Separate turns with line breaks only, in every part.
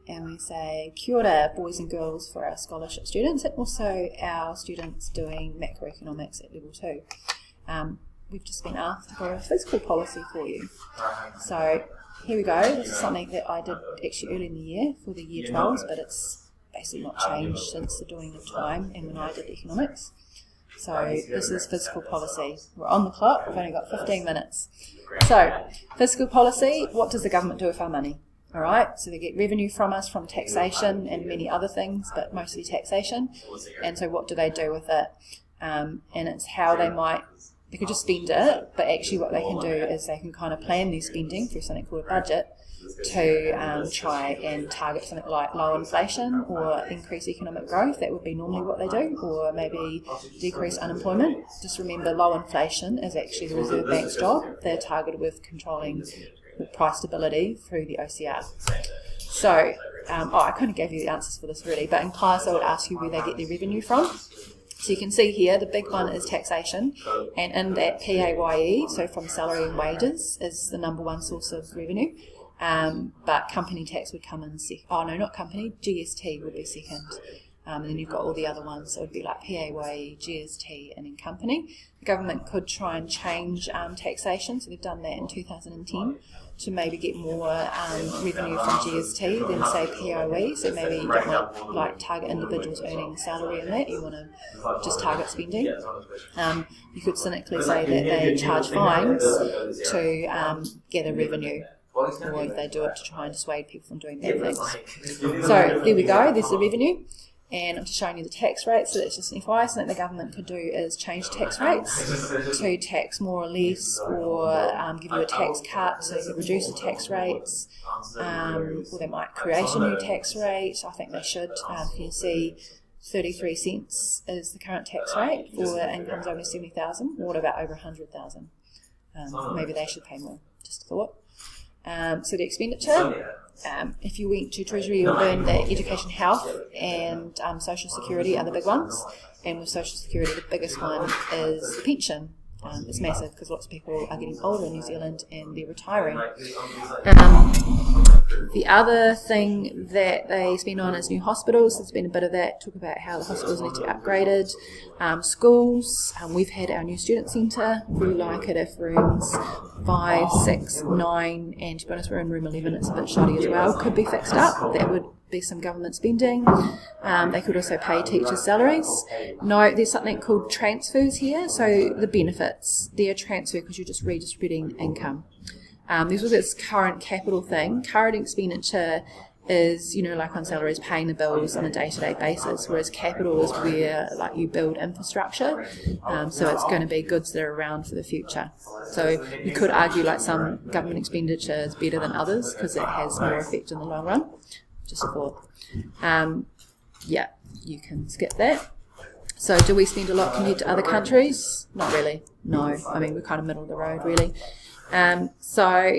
and we say kia ora, boys and girls, for our scholarship students and also our students doing macroeconomics at level 2. We've just been asked to go a fiscal policy for you. So here we go. This is something that I did actually early in the year for the year 12s, but it's basically not changed since the doing of time and when I did economics. So this is fiscal policy. We're on the clock. We've only got 15 minutes. So fiscal policy, what does the government do with our money? All right, so they get revenue from us from taxation and many other things, but mostly taxation. And so what do they do with it? And it's how they could just spend it, but actually what they can do is they can kind of plan their spending through something called a budget to try and target something like low inflation or increase economic growth. That would be normally what they do, or maybe decrease unemployment. Just remember, low inflation is actually the Reserve Bank's job. They're targeted with controlling price stability through the OCR. So, I kind of gave you the answers for this really, but in class I would ask you where they get their revenue from. So you can see here, the big one is taxation, and in that PAYE, so from salary and wages, is the number one source of revenue. But company tax would come in second. Oh no, not company, GST would be second. And then you've got all the other ones, so it would be like PAYE, GST, and then company. The government could try and change taxation, so they've done that in 2010 to maybe get more revenue from GST than say PAYE. So maybe you don't want to like target individuals earning salary in that, you want to just target spending. You could cynically say that they charge fines to gather revenue, or if they do it to try and dissuade people from doing bad things. So there we go, there's the revenue. And I'm just showing you the tax rates, so that's just an FYI. Something the government could do is change tax rates to tax more or less, or give you a tax cut, so you could reduce the tax rates, or they might create a new tax rate. I think they should. You can see 33 cents is the current tax rate for incomes over 70,000. What about over 100,000? Maybe they should pay more, just a thought. So the expenditure, if you went to Treasury, you'll learn that education, health and social security are the big ones. And with social security, the biggest one is the pension. It's massive because lots of people are getting older in New Zealand and they're retiring. The other thing that they spend on is new hospitals. There's been a bit of that, talk about how the hospitals need to be upgraded. Schools, we've had our new student centre. We like it if rooms 5, 6, 9, and to be honest, we're in room 11, it's a bit shoddy as well, could be fixed up. That would be some government spending. They could also pay teachers' salaries. No, there's something called transfers here. So the benefits, they're transfer because you're just redistributing income. There's also this current capital thing. Current expenditure is, like on salaries, paying the bills on a day-to-day basis, whereas capital is where like you build infrastructure. So it's going to be goods that are around for the future. So you could argue like some government expenditure is better than others because it has more effect in the long run. Just a thought. Yeah, you can skip that. So do we spend a lot compared to other countries? Not really. No. I mean, we're kind of middle of the road, really. So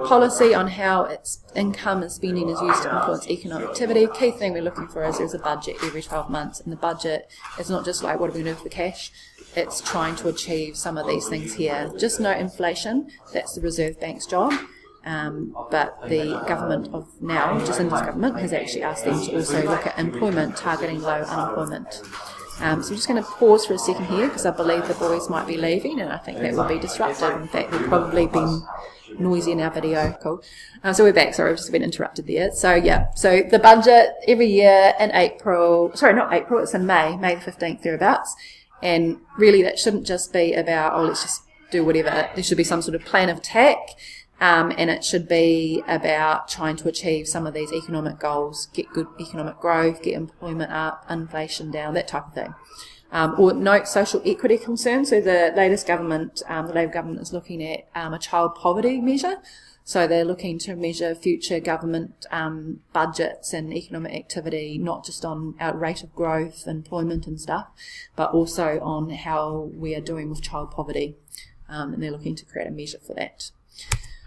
policy on how its income and spending is used to influence economic activity. Key thing we're looking for is there's a budget every 12 months, and the budget is not just like what are we going to do with the cash, it's trying to achieve some of these things here. Just note inflation, that's the Reserve Bank's job. But the government of now, which is India's government, has actually asked them to also look at employment, targeting low unemployment. So I'm just going to pause for a second here because I believe the boys might be leaving and I think that will be disruptive. In fact, we've probably been noisy in our video. Cool. So we're back. Sorry, I've just been interrupted there. So yeah, so the budget every year in April, sorry, not April, it's in May the 15th, thereabouts. And really that shouldn't just be about, let's just do whatever. There should be some sort of plan of attack. And it should be about trying to achieve some of these economic goals, get good economic growth, get employment up, inflation down, that type of thing. Or note social equity concerns. So the latest government, the Labour government is looking at a child poverty measure. So they're looking to measure future government budgets and economic activity, not just on our rate of growth, employment and stuff, but also on how we are doing with child poverty. And they're looking to create a measure for that.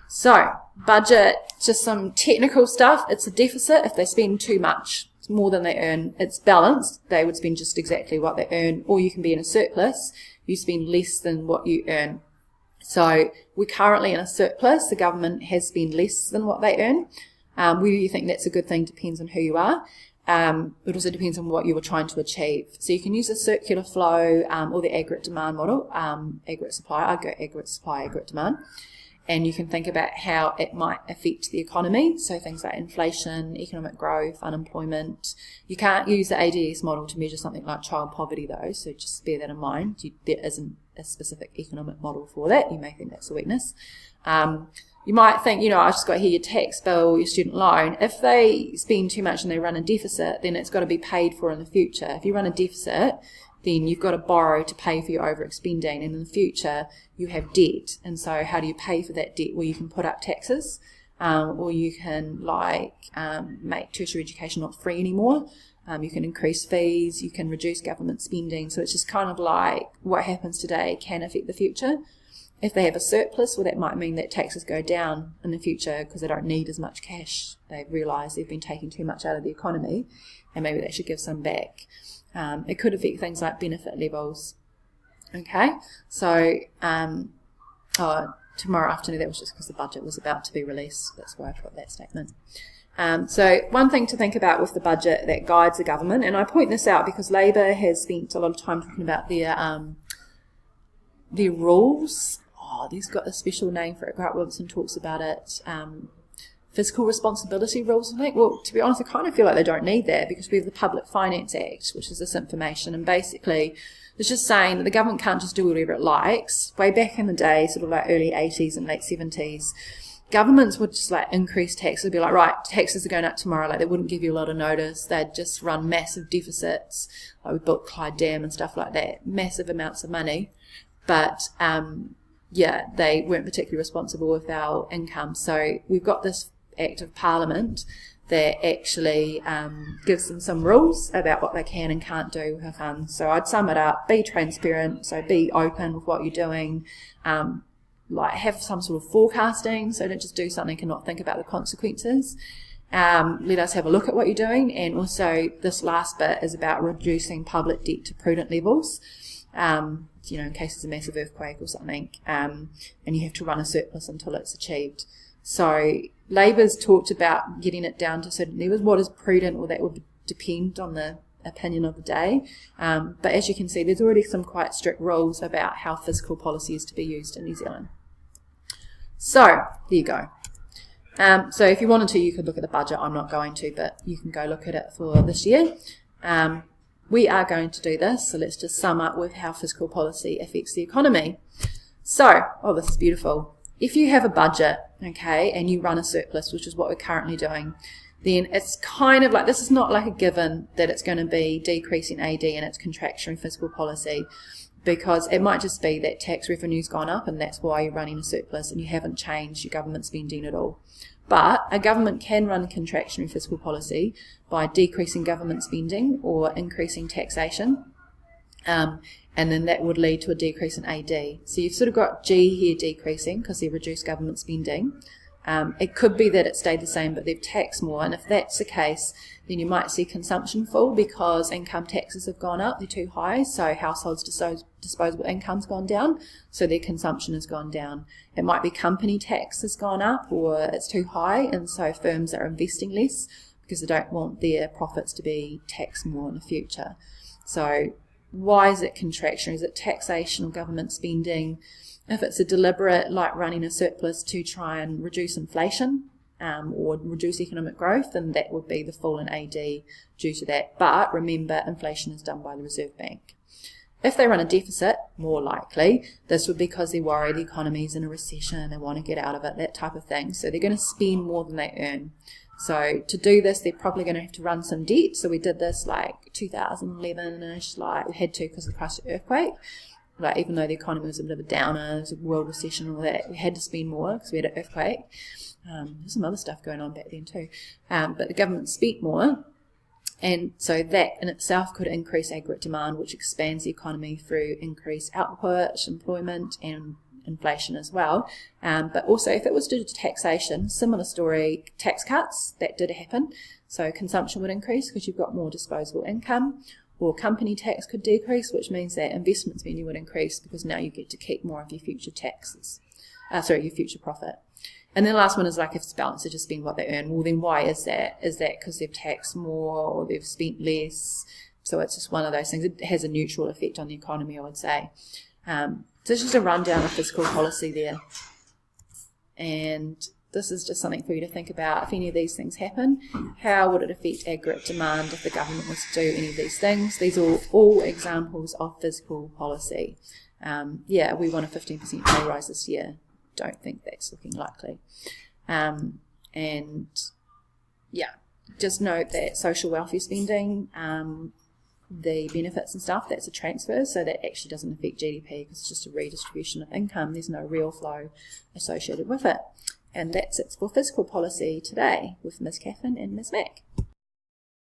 So, budget, just some technical stuff. It's a deficit if they spend too much. It's more than they earn. It's balanced. They would spend just exactly what they earn. Or you can be in a surplus. You spend less than what you earn. So, we're currently in a surplus. The government has spent less than what they earn. Whether you think that's a good thing depends on who you are. It also depends on what you were trying to achieve. So you can use the circular flow or the aggregate demand model, aggregate supply. I go aggregate supply, aggregate demand. And you can think about how it might affect the economy. So things like inflation, economic growth, unemployment. You can't use the ADS model to measure something like child poverty though, so just bear that in mind. There isn't a specific economic model for that. You may think that's a weakness. You might think, I just got here your tax bill, your student loan. If they spend too much and they run a deficit, then it's got to be paid for in the future. If you run a deficit, then you've got to borrow to pay for your overexpending, and in the future you have debt. And so how do you pay for that debt? Well, you can put up taxes, or you can make tertiary education not free anymore. You can increase fees, you can reduce government spending. So it's just kind of like what happens today can affect the future. If they have a surplus, well, that might mean that taxes go down in the future because they don't need as much cash. They realise they've been taking too much out of the economy, and maybe they should give some back. It could affect things like benefit levels. Okay, so tomorrow afternoon, that was just because the budget was about to be released. That's why I put that statement. So one thing to think about with the budget that guides the government, and I point this out because Labour has spent a lot of time talking about their rules. They've got a special name for it. Grant Wilson talks about it. Fiscal responsibility rules, I think. Well, to be honest, I kind of feel like they don't need that because we have the Public Finance Act, which is this information, and basically it's just saying that the government can't just do whatever it likes. Way back in the day, sort of like early 80s and late 70s, governments would just increase taxes. They'd be like, right, taxes are going up tomorrow. They wouldn't give you a lot of notice. They'd just run massive deficits. We built Clyde Dam and stuff like that, massive amounts of money. But they weren't particularly responsible with our income. So we've got this Act of Parliament that actually gives them some rules about what they can and can't do with funds. So I'd sum it up: be transparent, so be open with what you're doing, have some sort of forecasting, so don't just do something and not think about the consequences. Let us have a look at what you're doing, and also this last bit is about reducing public debt to prudent levels. In case there's a massive earthquake or something, and you have to run a surplus until it's achieved. So Labour's talked about getting it down to certain levels. What is prudent? Well, that would depend on the opinion of the day. But as you can see, there's already some quite strict rules about how fiscal policy is to be used in New Zealand. So there you go. So if you wanted to, you could look at the budget. I'm not going to, but you can go look at it for this year. We are going to do this, so let's just sum up with how fiscal policy affects the economy. So, this is beautiful. If you have a budget, okay, and you run a surplus, which is what we're currently doing, then it's kind of like, this is not like a given that it's going to be decreasing AD and it's contractionary fiscal policy, because it might just be that tax revenue's gone up and that's why you're running a surplus and you haven't changed your government spending at all. But a government can run contractionary fiscal policy by decreasing government spending or increasing taxation, and then that would lead to a decrease in AD. So you've sort of got G here decreasing because they've reduced government spending. It could be that it stayed the same but they've taxed more, and if that's the case, then you might see consumption fall because income taxes have gone up, they're too high, so households' disposable income's gone down, so their consumption has gone down. It might be company tax has gone up or it's too high, and so firms are investing less because they don't want their profits to be taxed more in the future. So why is it contraction? Is it taxation or government spending? If it's a deliberate, like running a surplus to try and reduce inflation or reduce economic growth, then that would be the fall in AD due to that. But remember, inflation is done by the Reserve Bank. If they run a deficit, more likely, this would be because they worry the economy is in a recession, they want to get out of it, that type of thing. So they're going to spend more than they earn. So to do this, they're probably going to have to run some debt. So we did this like 2011-ish, like we had to because of the Christchurch earthquake. Like even though the economy was a bit of a downer, it was a world recession and all that, we had to spend more because we had an earthquake. There's some other stuff going on back then too. But the government spent more. And so that in itself could increase aggregate demand, which expands the economy through increased output, employment, and inflation as well. But also if it was due to taxation, similar story, tax cuts, that did happen. So consumption would increase because you've got more disposable income, or company tax could decrease, which means that investment spending would increase because now you get to keep more of your future taxes, your future profit. And then the last one is like if it's balanced to just spend what they earn. Well, then why is that? Is that because they've taxed more or they've spent less? So it's just one of those things. It has a neutral effect on the economy, I would say. So it's just a rundown of fiscal policy there. And this is just something for you to think about. If any of these things happen, how would it affect aggregate demand if the government was to do any of these things? These are all examples of fiscal policy. Yeah, we want a 15% pay rise this year. Don't think that's looking likely. And yeah, just note that social welfare spending, the benefits and stuff, that's a transfer, so that actually doesn't affect GDP because it's just a redistribution of income. There's no real flow associated with it. And that's it for fiscal policy today with Ms. Catherine and Ms. Mack.